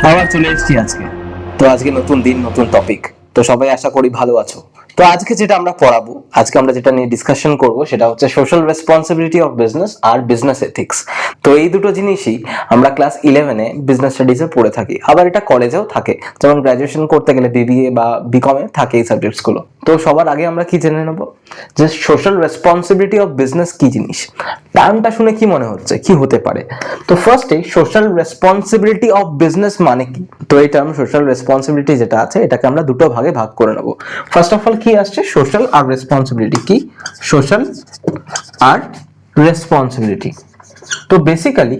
আবার চলে এসেছি আজকে। তো আজকে নতুন দিন, নতুন টপিক। তো সবাই আশা করি ভালো আছো। তো আজকে যেটা আমরা পড়াবো, আজকে আমরা যেটা নিয়ে ডিসকাশন করব সেটা হচ্ছে সোশ্যাল রেসপন্সিবিলিটি অফ বিজনেস আর বিজনেস এথিক্স। তো এই দুটো জিনিসই আমরা ক্লাস 11-এ বিজনেস স্টাডিজে পড়ে থাকি, আবার এটা কলেজেও থাকে, যেমন গ্র্যাজুয়েশন করতে গেলে বিবিএ বা বিকমে থাকে এই সাবজেক্টসগুলো। তো সবার আগে আমরা কি জেনে নেব যে সোশ্যাল রেসপন্সিবিলিটি অফ বিজনেস কি জিনিস। টার্মটা শুনে কি মনে হচ্ছে, কি হতে পারে? তো ফার্স্টে সোশ্যাল রেসপন্সিবিলিটি অফ বিজনেস মানে কি? তো এই টার্ম সোশ্যাল রেসপন্সিবিলিটি যেটা আছে এটাকে আমরা দুটো ভাগে ভাগ করে নেব। ফার্স্ট অফ অল কি আসছে, সোশ্যাল আর রেসপন্সিবিলিটি। কি সোশ্যাল আর রেসপন্সিবিলিটি? তো বেসিক্যালি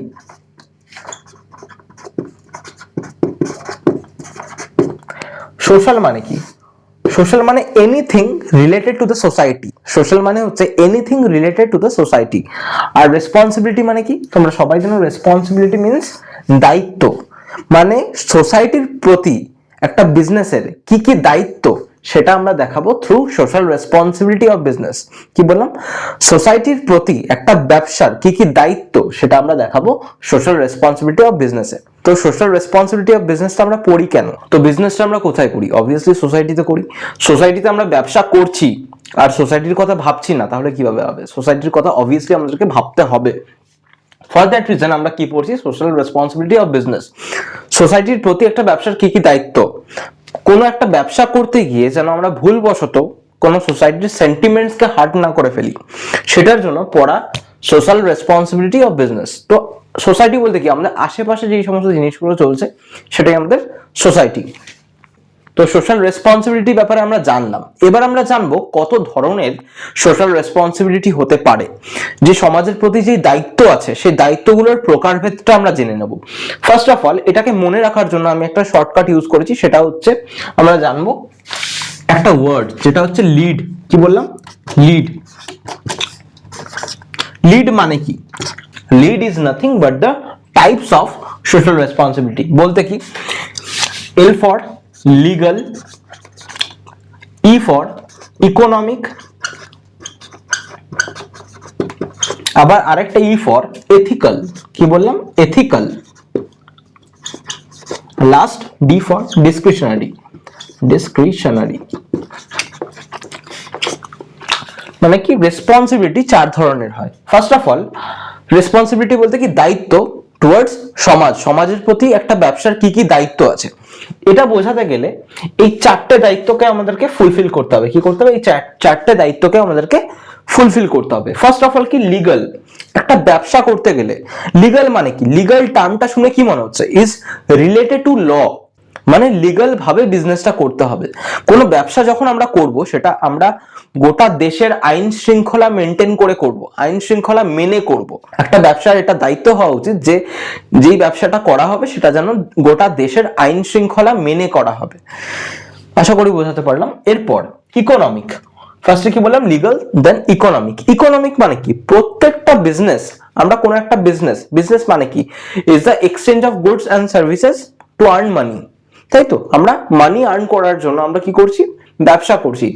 সোশ্যাল মানে কি? সোশ্যাল মানে anything related to the society. Social মানে হচ্ছে anything related to the society. আর রেসপন্সিবিলিটি মানে কি? তোমরা সবাই জানো রেসপন্সিবিলিটি মিন্স দায়িত্ব। মানে সোসাইটির প্রতি একটা বিজনেসের কি কি দায়িত্ব সেটা আমরা দেখাবো through social responsibility of business. কি বললাম? সোসাইটির প্রতি একটা ব্যবসার কি কি দায়িত্ব সেটা আমরা দেখাবো সোশ্যাল রেসপন্সিবিলিটি অফ বিজনেসে। তো সোশ্যাল রেসপন্সিবিলিটি অফ বিজনেসটা আমরা পড়ি কেন? তো বিজনেসটা আমরা কোথায় করি? অবভিয়াসলি সোসাইটিতে করি। সোসাইটিতে আমরা ব্যবসা করছি আর সোসাইটির কথা ভাবছি না, তাহলে কিভাবে হবে? সোসাইটির কথা অবভিয়াসলি আমাদেরকে ভাবতে হবে। ফর দ্যাট রিজন আমরা কি পড়ছি? Social responsibility of business. সোসাইটির প্রতি একটা ব্যবসার কি কি দায়িত্ব। কোনো একটা ব্যবসা করতে গিয়ে যেন আমরা ভুলবশত কোনো সোসাইটির সেন্টিমেন্টসকে হার্ট না করে ফেলি, সেটার জন্য পড়া সোশ্যাল রেসপন্সিবিলিটি অফ বিজনেস। তো সোসাইটি বলতে কি? আমাদের আশেপাশে যে সমস্ত জিনিসগুলো চলছে সেটাই আমাদের সোসাইটি। তো সোশ্যাল রেসপন্সিবিলিটি ব্যাপারে আমরা জানলাম। এবার আমরা জানবো কত ধরনের সোশ্যাল রেসপন্সিবিলিটি হতে পারে। যে সমাজের প্রতি যে দায়িত্ব আছে সেই দায়িত্বগুলোর প্রকারভেদটা আমরা জেনে নেব। ফার্স্ট অফ অল এটাকে মনে রাখার জন্য আমি একটা শর্টকাট ইউজ করেছি, সেটা হচ্ছে আমরা জানবো একটা ওয়ার্ড যেটা হচ্ছে লিড। কি বললাম? লিড। লিড মানে কি? Lead is nothing but the types of social responsibility. বলতে কি? L for legal, E for economic, আবার আরেকটা ই ফর এথিক্যাল। কি বললাম? Ethical. Last D for discretionary. Discretionary মানে কি? রেসপন্সিবিলিটি চার ধরনের হয়। ফার্স্ট অফ অল রেসপন্সিবিলিটি বলতে কি? দায়িত্ব টুয়ার্ডস সমাজ। সমাজের প্রতি একটা ব্যবসার কি কি দায়িত্ব আছে এটা বোঝাতে গেলে এই চারটে দায়িত্বকে আমাদেরকে ফুলফিল করতে হবে। কি করতে হবে? এই চারটে দায়িত্বকে আমাদেরকে ফুলফিল করতে হবে। ফার্স্ট অফ অল কি? লিগাল। একটা ব্যবসা করতে গেলে লিগাল মানে কি? লিগাল টার্মটা শুনে কি মনে হচ্ছে? ইজ রিলেটেড টু ল। মানে লিগাল ভাবে বিজনেসটা করতে হবে। কোনো ব্যবসা যখন আমরা করব সেটা আমরা গোটা দেশের আইন শৃঙ্খলা মেনটেন করে করব, আইন শৃঙ্খলা মেনে করব। একটা ব্যবসার এটা দায়িত্ব হওয়া উচিত যে যেই ব্যবসাটা করা হবে সেটা যেন গোটা দেশের আইন শৃঙ্খলা মেনে করা হবে। আশা করি বোঝাতে পারলাম। এরপর ইকোনমিক। ফার্স্টে কি বললাম? লিগাল, দেন ইকোনমিক। ইকোনমিক মানে কি? প্রত্যেকটা বিজনেস, আমরা কোনো একটা বিজনেস মানে কি? Is the exchange of goods and services to earn money. তাই তো? আমরা মানি আর্ন করার জন্য আমরা কি করছি? ব্যবসা করছি।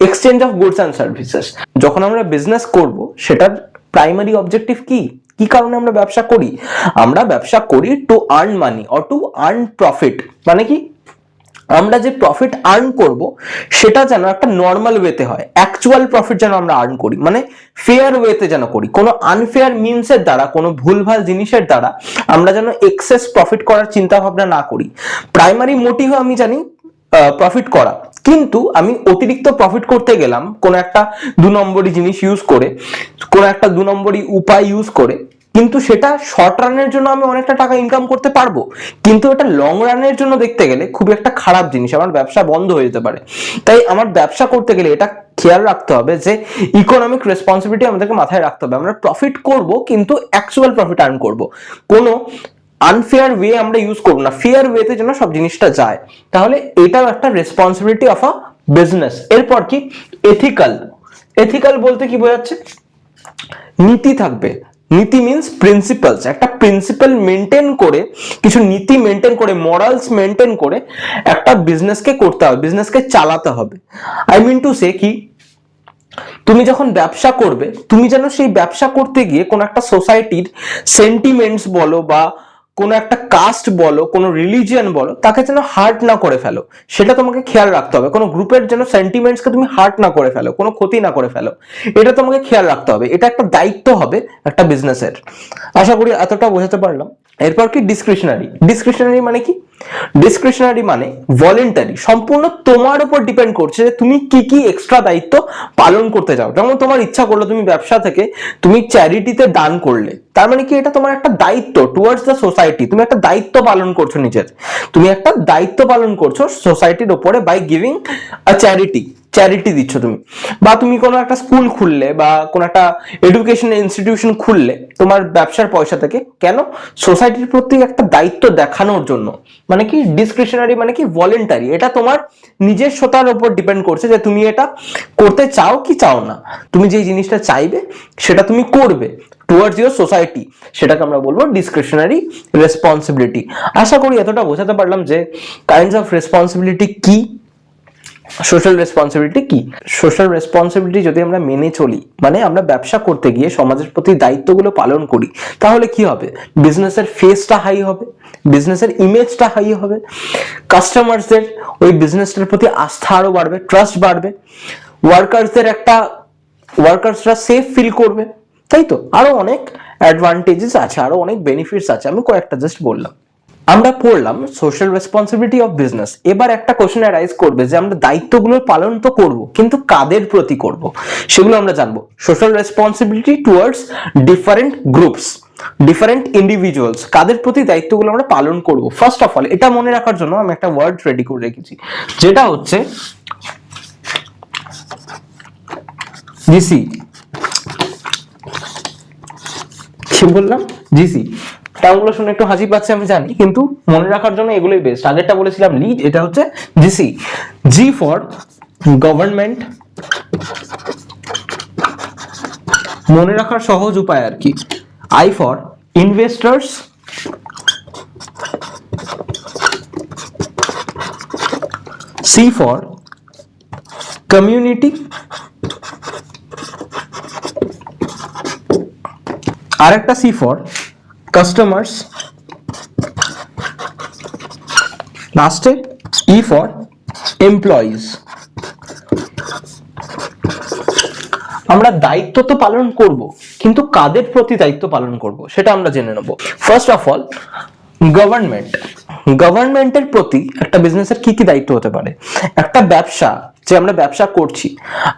Exchange of goods and services. যখন আমরা বিজনেস করব সেটার প্রাইমারি অবজেক্টিভ কি? কি কারণে আমরা ব্যবসা করি? আমরা ব্যবসা করি to earn money or to earn profit. মানে কি? আমরা যে প্রফিট আর্ন করব সেটা যেন একটা নর্মাল ওয়েতে হয়, অ্যাকচুয়াল প্রফিট যেন আমরা আর্ন করি, মানে ফেয়ার ওয়েতে যেন করি। কোনো আনফেয়ার মিনসের দ্বারা, কোনো ভুলভাল জিনিসের দ্বারা আমরা যেন এক্সেস প্রফিট করার চিন্তা ভাবনা না করি। প্রাইমারি মোটিভ আমি জানি প্রফিট করা, কিন্তু আমি অতিরিক্ত প্রফিট করতে গেলাম কোনো একটা 2 নম্বরই জিনিস ইউজ করে, কোনো একটা 2 নম্বরই উপায় ইউজ করে, কিন্তু সেটা শর্ট রানের জন্য আমি অনেকটা টাকা ইনকাম করতে পারবো, কিন্তু এটা লং রানের জন্য দেখতে গেলে খুব একটা খারাপ জিনিস, আমার ব্যবসা বন্ধ হয়ে যেতে পারে। তাই আমার ব্যবসা করতে গেলে এটা খেয়াল রাখতে হবে যে ইকোনমিক রেসপন্সিবিলিটি আমাদেরকে মাথায় রাখতে হবে। আমরা প্রফিট করব কিন্তু অ্যাকচুয়াল প্রফিট আর্ন করব, কোনো আনফেয়ার ওয়ে আমরা ইউজ করব না, ফেয়ার ওয়েতে যেন সব জিনিসটা যায়। তাহলে এটাও একটা রেসপন্সিবিলিটি অফ আ বিজনেস। এরপর কি? এথিক্যাল। এথিক্যাল বলতে কি বোঝাচ্ছে? নীতি থাকবে। নীতি মিন্স প্রিন্সিপালস। একটা প্রিন্সিপাল মেনটেন করে, কিছু নীতি মেনটেন করে, মরালস মেনটেন করে একটা বিজনেসকে করতে হবে, বিজনেসকে চালাতে হবে। আই মিন টু সে কি? তুমি যখন ব্যবসা করবে তুমি যেন সেই ব্যবসা করতে গিয়ে কোন একটা সোসাইটির সেন্টিমেন্টস বলো বা কোনো একটা কাস্ট বলো, কোনো রিলিজিয়ন বলো, তাকে যেন হার্ট না করে ফেলো, সেটা তোমাকে খেয়াল রাখতে হবে। কোনো গ্রুপের যেন সেন্টিমেন্টসকে তুমি হার্ট না করে ফেলো, কোনো ক্ষতি না করে ফেলো, এটা তোমাকে খেয়াল রাখতে হবে। এটা একটা দায়িত্ব হবে একটা বিজনেসের। আশা করি এতটা বোঝাতে পারলাম। এরপর কি ডিসক্রিশনারি। ডিসক্রিশনারি মানে কি? ডিসক্রিশনারি মানে ভলেন্টারি, সম্পূর্ণ তোমার উপর ডিপেন্ড করছে যে তুমি কি কি এক্সট্রা দায়িত্ব পালন করতে চাও। যেমন তোমার ইচ্ছা করলো তুমি ব্যবসা থেকে তুমি চ্যারিটিতে দান করলে, তার মানে কি এটা তোমার একটা দায়িত্ব টুয়ার্ডস দ্য সোসাইটি। তুমি একটা দায়িত্ব পালন করছো নিজের, তুমি একটা দায়িত্ব পালন করছো সোসাইটির উপরে by giving a charity. Charity দিচ্ছ তুমি, বা তুমি কোনো একটা স্কুল খুললে বা কোনো একটা এডুকেশন ইনস্টিটিউশন খুললে তোমার ব্যবসার পয়সা থেকে, কেন? সোসাইটির প্রতি একটা দায়িত্ব দেখানোর জন্য। মানে কি ডিসক্রিশনারি মানে কি ভলেন্টারি, এটা তোমার নিজস্বতার উপর ডিপেন্ড করছে যে তুমি এটা করতে চাও কি চাও না। তুমি যে জিনিসটা চাইবে সেটা তুমি করবে টুয়ার্ডস ইউর সোসাইটি, সেটাকে আমরা বলবো ডিসক্রিশনারি রেসপন্সিবিলিটি। আশা করি এতটা বোঝাতে পারলাম যে কাইন্ডস অফ রেসপন্সিবিলিটি কি, সোশ্যাল রেসপন্সিবিলিটি কি। সোশ্যাল রেসপন্সিবিলিটি যদি আমরা মেনে চলি, মানে আমরা ব্যবসা করতে গিয়ে সমাজের প্রতি দায়িত্বগুলো পালন করি, তাহলে কি হবে? বিজনেসের ফেসটা হাই হবে, বিজনেসের ইমেজটা হাই হবে, কাস্টমারসদের ওই বিজনেসটার প্রতি আস্থা আরো বাড়বে, ট্রাস্ট বাড়বে, ওয়ার্কার্সরা সেফ ফিল করবে, তাই তো? আরো অনেক অ্যাডভান্টেজেস আছে, আরো অনেক বেনিফিটস আছে, আমি কয়েকটা জাস্ট বললাম। আমরা পড়লাম সোশ্যাল রেসপন্সিবিলিটি অফ বিজনেস। এবার একটা কোশ্চেন অ্যারাইজ করবে যে আমরা দায়িত্বগুলো পালন তো করব, কিন্তু কাদের প্রতি করব, সেগুলো আমরা জানবো। Social responsibility towards different groups, different individuals, কাদের প্রতি দায়িত্বগুলো আমরা পালন করব। ফার্স্ট অফ অল এটা মনে রাখার জন্য আমি একটা ওয়ার্ড রেডি করে রেখেছি, যেটা হচ্ছে জিসি। কি বললাম? জিসি। টার্মগুলো শুনে একটু হাসি পাচ্ছে আমি জানি, কিন্তু মনে রাখার জন্য এগুলোই বেস্ট। আগেরটা বলেছিলাম লিড, এটা হচ্ছে জিসি। জি ফর গভর্নমেন্ট, মনে রাখার সহজ উপায় আর কি। I for investors, C for community, আর একটা সি ফর কাস্টমার্স, লাস্টে ই ফর এমপ্লয়িজ। আমরা দায়িত্ব তো পালন করব, কিন্তু কাদের প্রতি দায়িত্ব পালন করব সেটা আমরা জেনে নেব। First of all government. গভর্নমেন্টের প্রতি একটা বিজনেসের কি কি দায়িত্ব হতে পারে? একটা ব্যবসা, যে আমরা ব্যবসা করছি,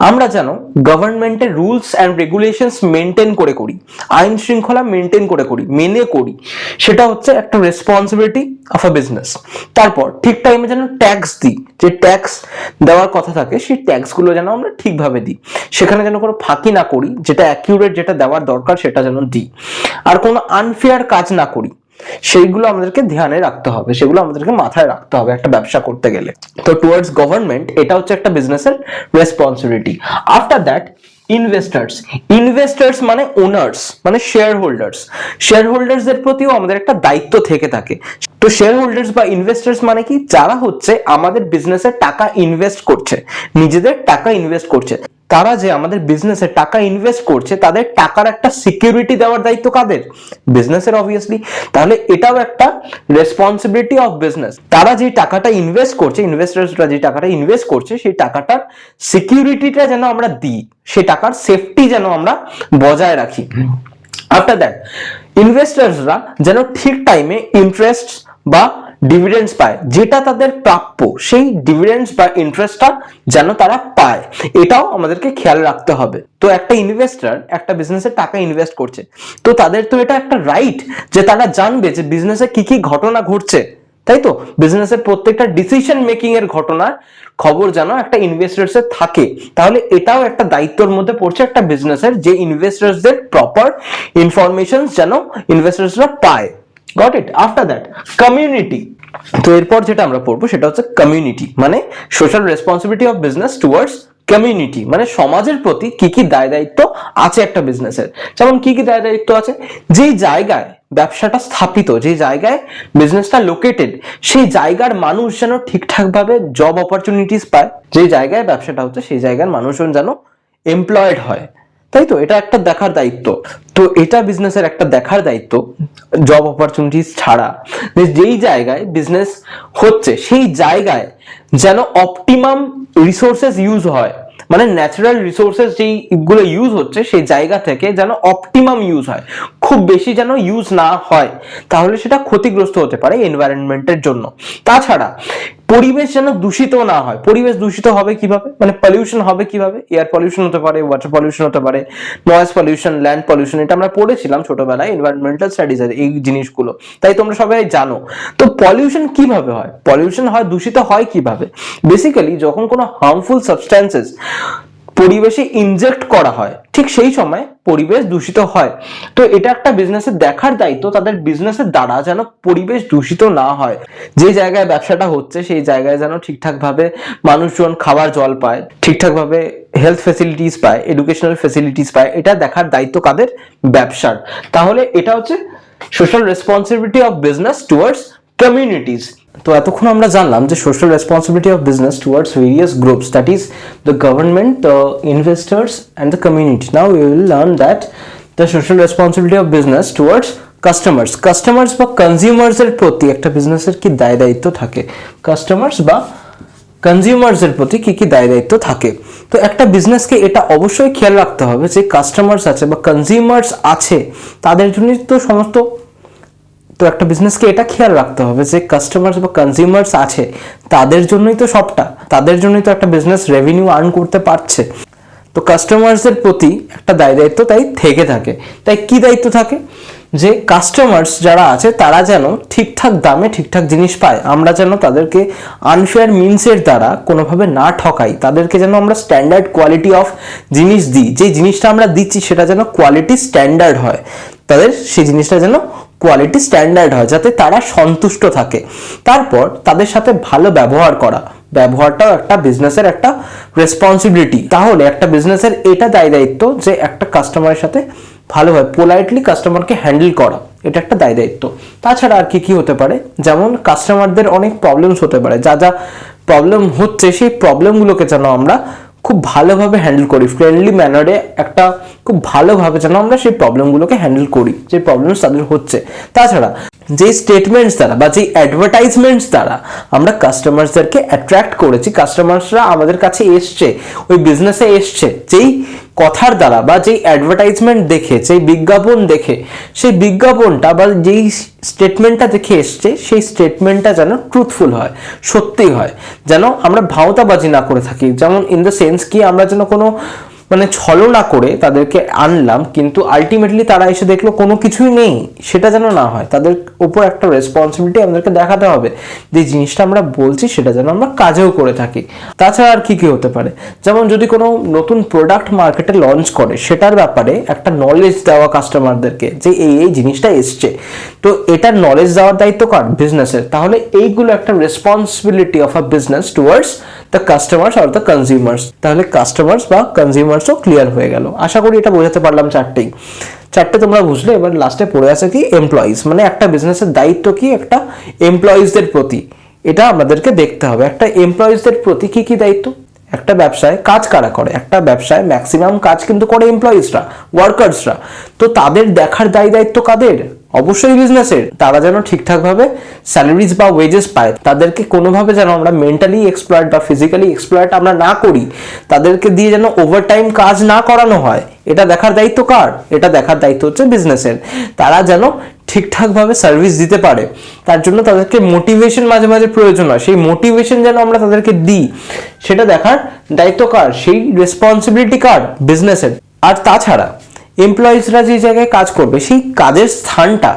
আমরা যেন গভর্নমেন্টের রুলস অ্যান্ড রেগুলেশনস মেনটেন করে করি, আইন শৃঙ্খলা মেনটেন করে করি, মেনে করি, সেটা হচ্ছে একটা রেসপন্সিবিলিটি অফ আ বিজনেস। তারপর ঠিক টাইমে যেন ট্যাক্স দিই, যে ট্যাক্স দেওয়ার কথা থাকে সেই ট্যাক্সগুলো যেন আমরা ঠিকভাবে দিই, সেখানে যেন কোনো ফাঁকি না করি, যেটা অ্যাকিউরেট, যেটা দেওয়ার দরকার সেটা যেন দিই, আর কোনো আনফেয়ার কাজ না করি, সেইগুলো আমাদেরকে ধ্যানে রাখতে হবে, সেগুলো আমাদেরকে মাথায় রাখতে হবে একটা ব্যবসা করতে গেলে। তো টুয়ার্ডস গভর্নমেন্ট এটা হচ্ছে একটা বিজনেসের responsibility. After that investors. Investors মানে ওনার্স, মানে শেয়ার হোল্ডার্স। শেয়ার হোল্ডার্সদের প্রতিও আমাদের একটা দায়িত্ব থেকে থাকে। তো শেয়ার হোল্ডার্স বা ইনভেস্টার্স মানে কি? যারা হচ্ছে আমাদের বিজনেসে টাকা ইনভেস্ট করছে, নিজেদের টাকা ইনভেস্ট করছে, তারা যে আমাদের বিজনেসে টাকা ইনভেস্ট করছে, তাদের টাকার একটা সিকিউরিটি দেওয়ার দায়িত্ব কাদের? বিজনেসের, অবভিয়াসলি। তাহলে এটাও একটা রেসপন্সিবিলিটি অফ বিজনেস। তারা যে টাকাটা ইনভেস্ট করছে, ইনভেস্টার্সরা যে টাকাটা ইনভেস্ট করছে, সেই টাকাটার সিকিউরিটিটা যেন আমরা দিই, সেই টাকার সেফটি যেন আমরা বজায় রাখি। আফটার দ্যাট ইনভেস্টার্সরা যেন ঠিক টাইমে ইন্টারেস্ট বা ডিভিডেন্ডস পায়, যেটা তাদের প্রাপ্য, সেই ডিভিডেন্ডস বা ইন্টারেস্টটা যেন তারা পায়, এটাও আমাদেরকে খেয়াল রাখতে হবে। তো একটা ইনভেস্টর একটা বিজনেসে টাকা ইনভেস্ট করছে, তো তাদের তো এটা একটা রাইট যে তারা জানবে যে বিজনেসে কি কি ঘটনা ঘটছে, তাই তো? বিজনেসের প্রত্যেকটা ডিসিশন মেকিং এর ঘটনার খবর যেন একটা ইনভেস্টার্সের থাকে। তাহলে এটাও একটা দায়িত্বের মধ্যে পড়ছে একটা বিজনেসের, যে ইনভেস্টার্সদের প্রপার ইনফরমেশন যেন ইনভেস্টার্সরা পায়। Got it? After that community. তো এরপর যেটা আমরা পড়বো সেটা হচ্ছে কমিউনিটি, মানে social responsibility of business towards community, মানে সমাজের প্রতি কি কি দায় দায়িত্ব আছে একটা বিজনেসের। যেমন কি কি দায় দায়িত্ব আছে? যেই জায়গায় ব্যবসাটা স্থাপিত, যে জায়গায় বিজনেসটা লোকেটেড, সেই জায়গার মানুষ যেন ঠিকঠাক ভাবে জব অপরচুনিটিস পায়, যে জায়গায় ব্যবসাটা হচ্ছে সেই জায়গার মানুষজন যেন এমপ্লয়েড হয়, তাই তো, এটা একটা দেখার দায়িত্ব। তো এটা বিজনেসের একটা দেখার দায়িত্ব, জব অপরচুনিটিস ছাড়া, যে যেই জায়গায় বিজনেস হচ্ছে সেই জায়গায় যেন অপটিমাম রিসোর্সেস ইউজ হয়, মানে ন্যাচারাল রিসোর্সেস যেইগুলো ইউজ হচ্ছে সেই জায়গা থেকে যেন অপটিমাম ইউজ হয়, খুব বেশি যেন ইউজ না হয়, তাহলে সেটা ক্ষতিগ্রস্ত হতে পারে এনভায়রনমেন্টের জন্য। তাছাড়া পরিবেশ যেন দূষিত না হয়। পরিবেশ দূষিত হবে কিভাবে, মানে পলিউশন হবে কিভাবে? এয়ার পলিউশন হতে পারে, ওয়াটার পলিউশন হতে পারে, নয়েজ পলিউশন, ল্যান্ড পলিউশন, এটা আমরা পড়েছিলাম ছোটবেলায় এনভায়রনমেন্টাল স্টাডিজের এই জিনিসগুলো, তাই তোমরা সবাই জানো। তো পলিউশন কিভাবে হয়? পলিউশন হয়, দূষিত হয় কিভাবে? বেসিক্যালি যখন কোনো হার্মফুল সাবস্ট্যান্সেস পরিবেশে ইনজেক্ট করা হয়, ঠিক সেই সময় পরিবেশ দূষিত হয়। তো এটা একটা বিজনেসের দেখার দায়িত্ব, তাদের বিজনেসের দ্বারা যেন পরিবেশ দূষিত না হয়, যে জায়গায় ব্যবসাটা হচ্ছে সেই জায়গায় যেন ঠিকঠাক ভাবে মানুষজন খাবার জল পায়, ঠিকঠাক ভাবে হেলথ ফেসিলিটিস পায়, এডুকেশনাল ফেসিলিটিস পায়, এটা দেখার দায়িত্ব কাদের? ব্যবসার। তাহলে এটা হচ্ছে social responsibility of business towards communities. তো এতক্ষণ আমরা জানলাম যে social responsibility of business towards various groups, that is the government, the investors and the community. Now we will learn that the social responsibility of business towards customers বা কনজিউমার্সের প্রতি একটা বিজনেসের কি দায় দায়িত্ব থাকে, কাস্টমার্স বা কনজিউমার্সের প্রতি কি কি দায় দায়িত্ব থাকে। তো একটা বিজনেসকে এটা অবশ্যই খেয়াল রাখতে হবে যে কাস্টমার্স আছে বা কনজিউমার্স আছে, তাদের জন্যই তো সমস্ত। তো একটা বিজনেসকে এটা খেয়াল রাখতে হবে যে কাস্টমার্স বা কনজিউমার্স আছে, তাদের জন্যই তো সবটা, তাদের জন্যই তো একটা বিজনেস রেভিনিউ আর্ন করতে পারছে। তো কাস্টমার্সের প্রতি একটা দায় দায়িত্ব তাই থেকে থাকে। তাই কি দায়িত্ব থাকে? যে কাস্টমার্স যারা আছে তারা যেন ঠিকঠাক দামে ঠিকঠাক জিনিস পায়, আমরা যেন তাদেরকে আনফেয়ার মিনসের দ্বারা কোনোভাবে না ঠকাই, তাদেরকে যেন আমরা স্ট্যান্ডার্ড কোয়ালিটি অফ জিনিস দিই, যে জিনিসটা আমরা দিচ্ছি সেটা যেন কোয়ালিটি স্ট্যান্ডার্ড হয়, তাদের সেই জিনিসটা যেন কোয়ালিটি স্ট্যান্ডার্ড হয়, যাতে তারা সন্তুষ্ট থাকে। তারপর তাদের সাথে ভালো ব্যবহার করা, ব্যবহারটাও একটা বিজনেসের একটা রেসপন্সিবিলিটি। তাহলে একটা বিজনেসের এটা দায় দায়িত্ব যে একটা কাস্টমারের সাথে ভালোভাবে পোলাইটলি কাস্টমারকে হ্যান্ডেল করা, এটা একটা দায় দায়িত্ব। তাছাড়া আর কি কি হতে পারে? যেমন কাস্টমারদের অনেক প্রবলেমস হতে পারে, যা যা প্রবলেম হচ্ছে সেই প্রবলেমগুলোকে যেন আমরা খুব ভালোভাবে হ্যান্ডেল করি, ফ্রেন্ডলি ম্যানারে একটা খুব ভালোভাবে যেন আমরা সেই প্রবলেমগুলোকে হ্যান্ডেল করি, যে প্রবলেমস তাদের হচ্ছে। তাছাড়া যে স্টেটমেন্টস দ্বারা বা যে অ্যাডভার্টাইজমেন্টস দ্বারা আমরা কাস্টমার্সদেরকে অ্যাট্রাক্ট করেছি, কাস্টমার্সরা আমাদের কাছে এসছে, ওই বিজনেসে এসছে, যেই কথার দ্বারা বা যেই অ্যাডভার্টাইজমেন্ট দেখে, যেই বিজ্ঞাপন দেখে, সেই বিজ্ঞাপনটা বা যেই স্টেটমেন্টটা দেখে এসছে সেই স্টেটমেন্টটা যেন ট্রুথফুল হয়, সত্যি হয়, যেন আমরা ভাওতাবাজি না করে থাকি। যেমন ইন দ্য সেন্স কি আমরা যেন কোনো মানে ছলনা করে তাদেরকে আনলাম কিন্তু আলটিমেটলি তারা এসে দেখলো কোনো কিছুই নেই, সেটা যেন না হয়। তাদের উপর একটা রেসপন্সিবিলিটি আমাদেরকে দেখাতে হবে, যে জিনিসটা আমরা বলছি সেটা যেন আমরা কাজেও করে থাকি। তাছাড়া আর কি কি হতে পারে? যেমন যদি কোনো নতুন প্রোডাক্ট মার্কেটে লঞ্চ করে সেটার ব্যাপারে একটা নলেজ দেওয়া কাস্টমারদেরকে, যে এই এই জিনিসটা এসছে, তো এটার নলেজ দেওয়ার দায়িত্ব কার? বিজনেসের। তাহলে এইগুলো একটা responsibility of a business towards the customers or the consumers. তাহলে কাস্টমার্স বা কনজিউমার্সও ক্লিয়ার হয়ে গেল। আশা করি এটা বোঝাতে পারলাম চারটে তোমরা বুঝলে। এবার লাস্টে পড়ে আছে কি? এমপ্লয়িজ। মানে একটা বিজনেসের দায়িত্ব কি একটা এমপ্লয়িজদের প্রতি, এটা আমাদেরকে দেখতে হবে। একটা এমপ্লয়িজদের প্রতি কি কি দায়িত্ব? একটা ব্যবসায় কাজ কারা করে? একটা ব্যবসায় ম্যাক্সিমাম কাজ কিন্তু করে এমপ্লয়িজরা, ওয়ার্কার্সরা। তো তাদের দেখার দায়িত্ব কাদের? অবশ্যই বিজনেসের। তারা যেন ঠিকঠাকভাবে স্যালারিজ বা ওয়েজেস পায়, তাদেরকে কোনোভাবে যেন আমরা মেন্টালি এক্সপ্লয়েট বা ফিজিক্যালি এক্সপ্লয়েট আমরা না করি, তাদেরকে দিয়ে যেন ওভারটাইম কাজ না করানো হয়, এটা দেখার দায়িত্ব কার? এটা দেখার দায়িত্ব হচ্ছে বিজনেসের। তারা যেন ঠিকঠাকভাবে সার্ভিস দিতে পারে, তার জন্য তাদেরকে মোটিভেশন মাঝে মাঝে প্রয়োজন হয়, সেই মোটিভেশন যেন আমরা তাদেরকে দিই, সেটা দেখার দায়িত্ব কার? সেই রেসপন্সিবিলিটি কার? বিজনেসের। আর তাছাড়া এমপ্লয়িজরা যে জায়গায় কাজ করবে সেই কাজের স্থানটা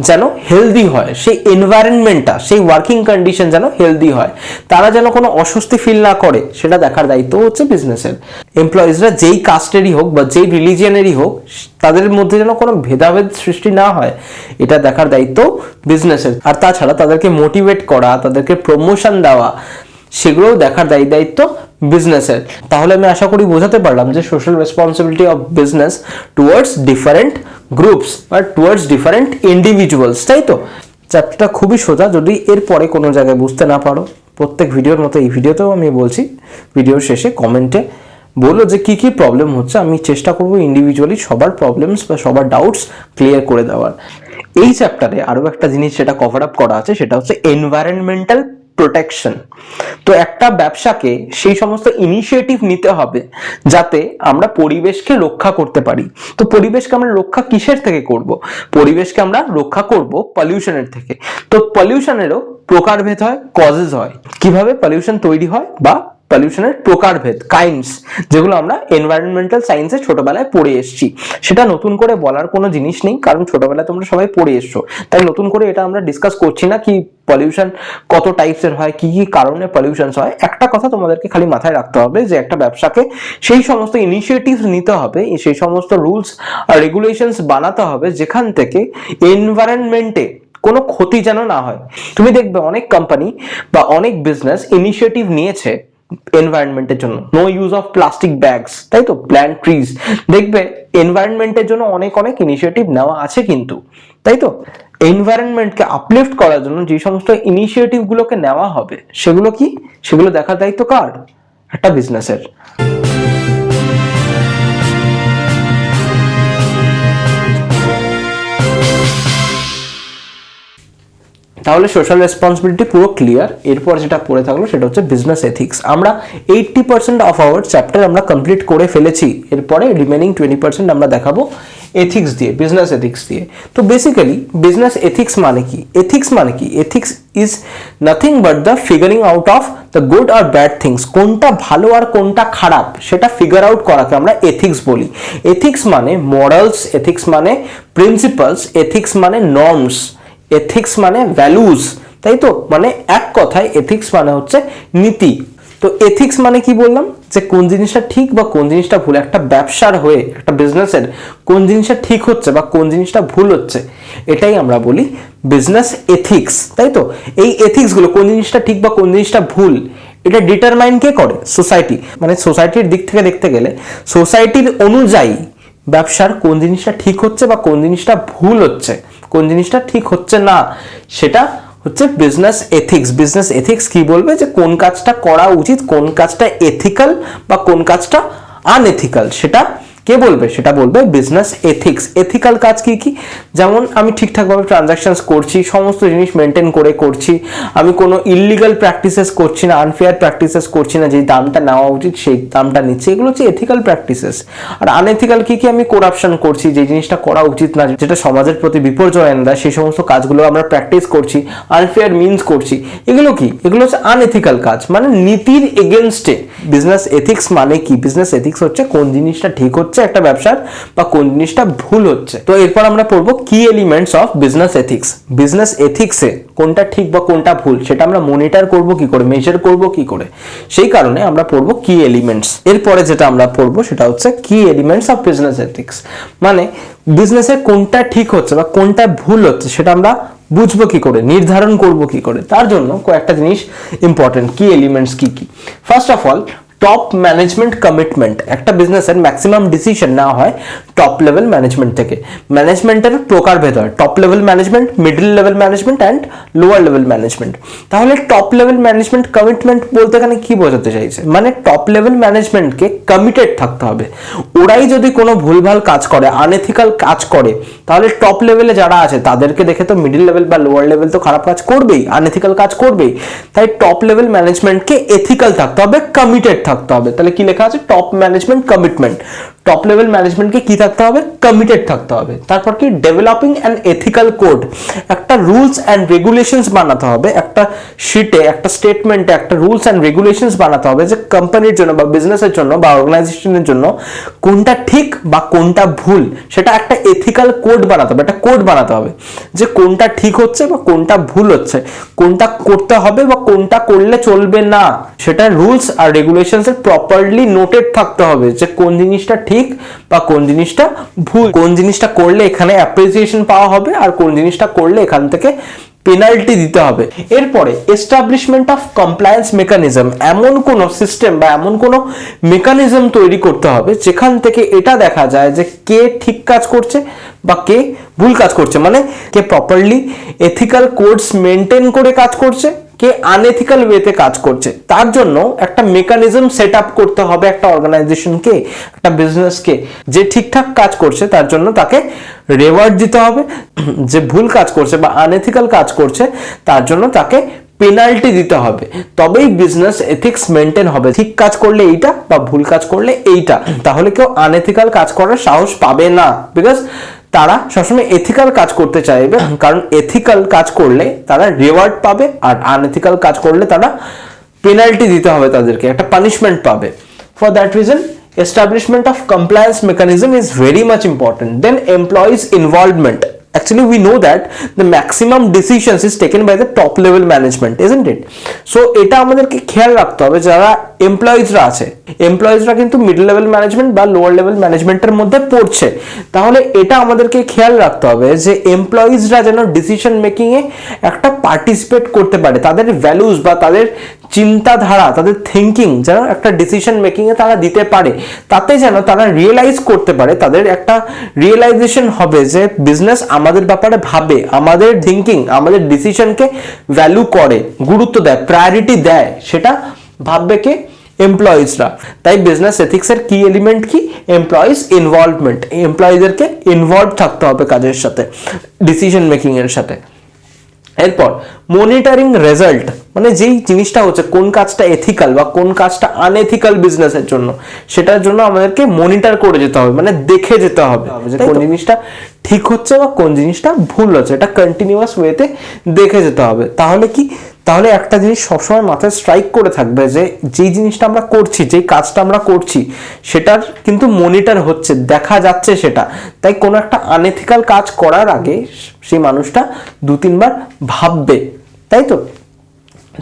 যেন হেলদি হয়, সেই এনভায়রনমেন্টটা, সেই ওয়ার্কিং কন্ডিশন যেন হেলদি হয়, তারা যেন কোনো অস্বস্তি ফিল না করে, সেটা দেখার দায়িত্ব হচ্ছে বিজনেসের। এমপ্লয়িজরা যেই কাস্টেরই হোক বা যেই রিলিজিয়নেরই হোক, তাদের মধ্যে যেন কোনো ভেদাভেদ সৃষ্টি না হয়, এটা দেখার দায়িত্ব বিজনেসের। আর তাছাড়া তাদেরকে মোটিভেট করা, তাদেরকে প্রমোশন দেওয়া, সেগুলোও দেখার দায়িত্ব বিজনেসের। তাহলে আমি আশা করি বোঝাতে পারলাম যে social responsibility of business towards different groups বা টুয়ার্ডস ডিফারেন্ট ইন্ডিভিজুয়ালস, তাই তো? চ্যাপ্টারটা খুবই সোজা। যদি এরপরে কোনো জায়গায় বুঝতে না পারো, প্রত্যেক ভিডিওর মতো এই ভিডিওতেও আমি বলছি, ভিডিওর শেষে কমেন্টে বলো যে কি কি প্রবলেম হচ্ছে, আমি চেষ্টা করবো ইন্ডিভিজুয়ালি সবার প্রবলেমস বা সবার ডাউটস ক্লিয়ার করে দেওয়ার। এই চ্যাপ্টারে আরো একটা জিনিস সেটা কভার আপ করা আছে, সেটা হচ্ছে এনভায়রনমেন্টাল প্রোটেকশন। তো একটা ব্যবসাকে সেই সমস্ত ইনিশিয়েটিভ নিতে হবে যাতে আমরা পরিবেশকে রক্ষা করতে পারি। তো পরিবেশকে আমরা রক্ষা কিসের থেকে করব? পরিবেশকে আমরা রক্ষা করব পলিউশনের থেকে। তো পলিউশনেরও প্রকারভেদ হয়, কজেস হয়, কিভাবে পলিউশন তৈরি হয় বা পলিউশনের প্রকারভেদ, কাইন্ডস, যেগুলো আমরা এনভায়রনমেন্টাল সায়েন্সে ছোটবেলায় পড়ে এসেছি। সেটা নতুন করে বলার কোনো জিনিস নেই, কারণ ছোটবেলায় তোমরা সবাই পড়ে এসছো, তাই নতুন করে এটা আমরা ডিসকাস করছি না কি পলিউশন কত টাইপসের হয়, কি কি কারণে পলিউশন হয়। একটা কথা তোমাদেরকে খালি মাথায় রাখতে হবে যে একটা ব্যবসাকে সেই সমস্ত ইনিশিয়েটিভ নিতে হবে, সেই সমস্ত রুলস আর রেগুলেশনস বানাতে হবে যেখান থেকে এনভায়রনমেন্টে কোনো ক্ষতি যেন না হয়। তুমি দেখবে অনেক কোম্পানি বা অনেক বিজনেস ইনিশিয়েটিভ নিয়েছে এনভায়রনমেন্টের জন্য, no use of plastic bags, তাই তো, প্ল্যান্ট ট্রিজ, দেখবে এনভায়রনমেন্টের জন্য অনেক অনেক ইনিশিয়েটিভ নেওয়া আছে কিন্তু, তাই তো। এনভায়রনমেন্টকে আপলিফট করার জন্য যে সমস্ত ইনিশিয়েটিভ গুলোকে নেওয়া হবে সেগুলো কি, সেগুলো দেখার দায়িত্ব কার? একটা বিজনেসের। তাহলে সোশ্যাল রেসপন্সিবিলিটি পুরো ক্লিয়ার। এরপর যেটা পড়ে থাকলো সেটা হচ্ছে বিজনেস এথিক্স। আমরা 80% অফ আওয়ার চ্যাপ্টার আমরা কমপ্লিট করে ফেলেছি, এরপরে রিমেনিং 20% আমরা দেখাবো এথিক্স দিয়ে, বিজনেস এথিক্স দিয়ে। তো বেসিক্যালি বিজনেস এথিক্স মানে কি? এথিক্স মানে কি? Ethics is nothing but the figuring out of the good আর ব্যাড থিংস। কোনটা ভালো আর কোনটা খারাপ সেটা ফিগার আউট করাকে আমরা এথিক্স বলি। এথিক্স মানে মরালস, এথিক্স মানে প্রিন্সিপালস, এথিক্স মানে নর্মস, এথিক্স মানে ভ্যালুজ, তাই তো। মানে এক কথায় এথিক্স মানে হচ্ছে নীতি। তো এথিক্স মানে কি বললাম, যে কোন জিনিসটা ঠিক বা কোন জিনিসটা ভুল, একটা ব্যবসার হয়ে একটা বিজনেসের কোন জিনিসটা ঠিক হচ্ছে বা কোন জিনিসটা ভুল হচ্ছে, এটাই আমরা বলি বিজনেস এথিক্স, তাই তো। এই এথিক্স গুলো কোন জিনিসটা ঠিক বা কোন জিনিসটা ভুল এটা ডিটারমাইন কে করে? সোসাইটি। মানে সোসাইটির দিক থেকে দেখতে গেলে সোসাইটির অনুযায়ী ব্যবসার কোন জিনিসটা ঠিক হচ্ছে বা কোন জিনিসটা ভুল হচ্ছে, কোন জিনিসটা ঠিক হচ্ছে না, সেটা হচ্ছে বিজনেস এথিক্স। বিজনেস এথিক্স কি বলবে যে কোন কাজটা করা উচিত, কোন কাজটা এথিক্যাল বা কোন কাজটা আনএথিক্যাল, সেটা কে বলবে? সেটা বলবে বিজনেস এথিক্স। এথিক্যাল কাজ কি কি? যেমন আমি ঠিকঠাকভাবে ট্রানজাকশনস করছি, সমস্ত জিনিস মেনটেন করে করছি, আমি কোনো ইললিগাল প্র্যাকটিসেস করছি না, আনফেয়ার প্র্যাকটিসেস করছি না, যে দামটা নেওয়া উচিত সেই দামটা নিচ্ছি, এগুলো হচ্ছে এথিক্যাল প্র্যাকটিসেস। আর আনএথিক্যাল কি কি? আমি করাপশন করছি, যে জিনিসটা করা উচিত না, যেটা সমাজের প্রতি বিপর্যয় আনে দেয়, সেই সমস্ত কাজগুলো আমরা প্র্যাকটিস করছি, আনফেয়ার মিনস করছি, এগুলো কি? এগুলো হচ্ছে আনএথিক্যাল কাজ, মানে নীতির এগেনস্টে। বিজনেস এথিক্স মানে কি? বিজনেস এথিক্স হচ্ছে কোন জিনিসটা ঠিক হচ্ছে একটা ব্যবসার বা কোন জিনিসটা ভুল হচ্ছে। তো এরপর আমরা পড়বো কি elements of business ethics. Business এথিক্সে কোনটা ঠিক বা কোনটা ভুল সেটা আমরা মনিটর করব কি করে, মেজার করব কি করে, সেই কারণে আমরা পড়বো কি এলিমেন্টস। এরপরে যেটা আমরা পড়বো সেটা হচ্ছে কি এলিমেন্টস অফ বিজনেস এথিক্স, মানে বিজনেসে কোনটা ঠিক হচ্ছে বা কোনটা ভুল হচ্ছে সেটা আমরা বুঝবো কি করে, নির্ধারণ করব কি করে। তার জন্য কয়েকটা জিনিস ইম্পর্টেন্ট। কি এলিমেন্টস কি কি? First of all top management commitment. একটা বিজনেসের ম্যাক্সিমাম ডিসিশন নেওয়া হয় টপ লেভেল ম্যানেজমেন্ট থেকে। ম্যানেজমেন্টের প্রকারভেদ হয়, top level management, middle level management and lower level management. তাহলে টপ লেভেল ম্যানেজমেন্ট কমিটমেন্ট বলতে এখানে কি বোঝাতে চাইছে? মানে টপ লেভেল ম্যানেজমেন্টকে কমিটেড থাকতে হবে। ওরাই যদি কোনো ভুলভাল কাজ করে, আনএথিক্যাল কাজ করে, তাহলে টপ লেভেলে যারা আছে তাদেরকে দেখে তো মিডল লেভেল বা লোয়ার লেভেল তো খারাপ কাজ করবেই, আনএথিক্যাল কাজ করবেই। তাই টপ লেভেল ম্যানেজমেন্টকে এথিক্যাল থাকতে হবে, কমিটেড থাকতে হবে। তাহলে কি লেখা আছে? Top management commitment. Top level ম্যানেজমেন্টকে কি থাকতে হবে? কমিটেড থাকতে হবে। তারপর কি? Developing an ethical code. একটা রুলস অ্যান্ড রেগুলেশনস বানাতে হবে, একটা শিটে, একটা স্টেটমেন্টে একটা রুলস অ্যান্ড রেগুলেশনস বানাতে হবে যে কোম্পানির জন্য বা বিজনেসের জন্য বা অর্গানাইজেশনের জন্য কোনটা ঠিক বা কোনটা ভুল, সেটা একটা এথিক্যাল কোড বানাতে হবে, একটা কোড বানাতে হবে যে কোনটা ঠিক হচ্ছে বা কোনটা ভুল হচ্ছে, কোনটা করতে হবে বা কোনটা করলে চলবে না, সেটা রুলস আর রেগুলেশনস এর প্রপারলি নোটেড থাকতে হবে যে কোন জিনিসটা ঠিক বা কোন জিনিসটা ভুল, কোন জিনিসটা করলে এখানে অ্যাপ্রিসিয়েশন পাওয়া হবে আর কোন জিনিসটা করলে এখান থেকে পেনাল্টি দিতে হবে। এরপরে এস্টাবলিশমেন্ট অফ কমপ্লায়েন্স মেকানিজম। এমন কোন সিস্টেম বা এমন কোন মেকানিজম তৈরি করতে হবে যেখান থেকে এটা দেখা যায় যে কে ঠিক কাজ করছে বা কে ভুল কাজ করছে, মানে কে প্রপারলি এথিক্যাল কোডস মেনটেন করে কাজ করছে, কে আনএথিক্যাল ওয়েতে কাজ করছে, তার জন্য একটা মেকানিজম সেট আপ করতে হবে একটা অর্গানাইজেশনকে, একটা বিজনেসকে। যে ঠিকঠাক কাজ করছে তার জন্য তাকে রেওয়ার্ড দিতে হবে, যে ভুল কাজ করছে বা আনএথিক্যাল কাজ করছে তার জন্য তাকে পেনাল্টি দিতে হবে, তবেই বিজনেস এথিক্স মেনটেন হবে। ঠিক কাজ করলে এইটা বা ভুল কাজ করলে এইটা, তাহলে কেউ আনএথিক্যাল কাজ করার সাহস পাবে না, বিকজ তারা সবসময় এথিক্যাল কাজ করতে চাইবে, কারণ এথিক্যাল কাজ করলে তারা রিওয়ার্ড পাবে, আর আনএথিক্যাল কাজ করলে তারা পেনাল্টি দিতে হবে, তাদেরকে একটা পানিশমেন্ট পাবে। For that reason establishment of compliance mechanism is very much important. Then employees involvement, actually we know that the maximum decisions is taken by the top level management, isn't it? So এটা আমাদেরকে খেয়াল রাখতে হবে, যারা এমপ্লয়িজরা আছে, এমপ্লয়িজরা কিন্তু middle level management বা lower level ম্যানেজমেন্টের মধ্যে পড়ছে, তাহলে এটা আমাদেরকে খেয়াল রাখতে হবে যে এমপ্লয়িজরা যেন ডিসিশন মেকিং এ একটা পার্টিসিপেট করতে পারে, তাদের ভ্যালুজ বা তাদের চিন্তাধারা, তাদের থিঙ্কিং যেন একটা ডিসিশন মেকিং এ তারা দিতে পারে, তাতে যেন তারা রিয়েলাইজ করতে পারে, তাদের একটা রিয়েলাইজেশন হবে যে বিজনেস আমাদের ব্যাপারে ভাবে, আমাদের থিঙ্কিং, আমাদের ডিসিশনকে ভ্যালু করে, গুরুত্ব দেয়, প্রায়োরিটি দেয়, সেটা ভাববে কে? এমপ্লয়িজরা। তাই বিজনেস এথিক্সের কি এলিমেন্ট কি? Employees involvement. এমপ্লয়িজদেরকে ইনভলভ থাকতে হবে কাজের সাথে, ডিসিশন মেকিং এর সাথে। এরপর মনিটরিং রেজাল্ট, মানে যেই জিনিসটা হচ্ছে কোন কাজটা এথিক্যাল বা কোন কাজটা আনএথিক্যাল বিজনেসের জন্য, সেটার জন্য আমাদেরকে মনিটর করে যেতে হবে, মানে দেখে যেতে হবে যে কোন জিনিসটা ঠিক হচ্ছে বা কোন জিনিসটা ভুল হচ্ছে, এটা কন্টিনিউয়াস ওয়েতে দেখে যেতে হবে। তাহলে কি, তাহলে একটা জিনিস সবসময় মাথায় স্ট্রাইক করে থাকবে যে যেই জিনিসটা আমরা করছি, যেই কাজটা আমরা করছি, সেটার কিন্তু মনিটর হচ্ছে, দেখা যাচ্ছে সেটা। তাই কোনো একটা আনএথিক্যাল কাজ করার আগে সেই মানুষটা 2-3 বার ভাববে, তাই তো?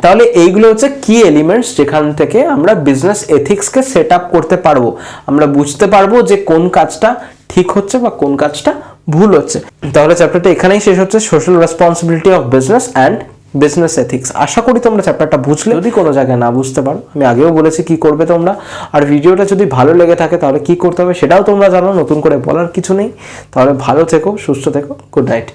তাহলে এইগুলো হচ্ছে কি এলিমেন্টস যেখান থেকে আমরা বিজনেস এথিক্সকে সেট আপ করতে পারবো, আমরা বুঝতে পারবো যে কোন কাজটা ঠিক হচ্ছে বা কোন কাজটা ভুল হচ্ছে। তাহলে চ্যাপ্টারটা এখানেই শেষ হচ্ছে, social responsibility of business and business ethics. আশা করি তোমরা চ্যাপ্টারটা বুঝলে। যদি কোনো জায়গায় না বুঝতে পারো, আমি আগেও বলেছি কি করবে তোমরা, আর ভিডিওটা যদি ভালো লেগে থাকে তাহলে কি করতে হবে সেটাও তোমরা জানো, নতুন করে বলার কিছু নেই। তাহলে ভালো থেকো, সুস্থ থেকো, গুড নাইট।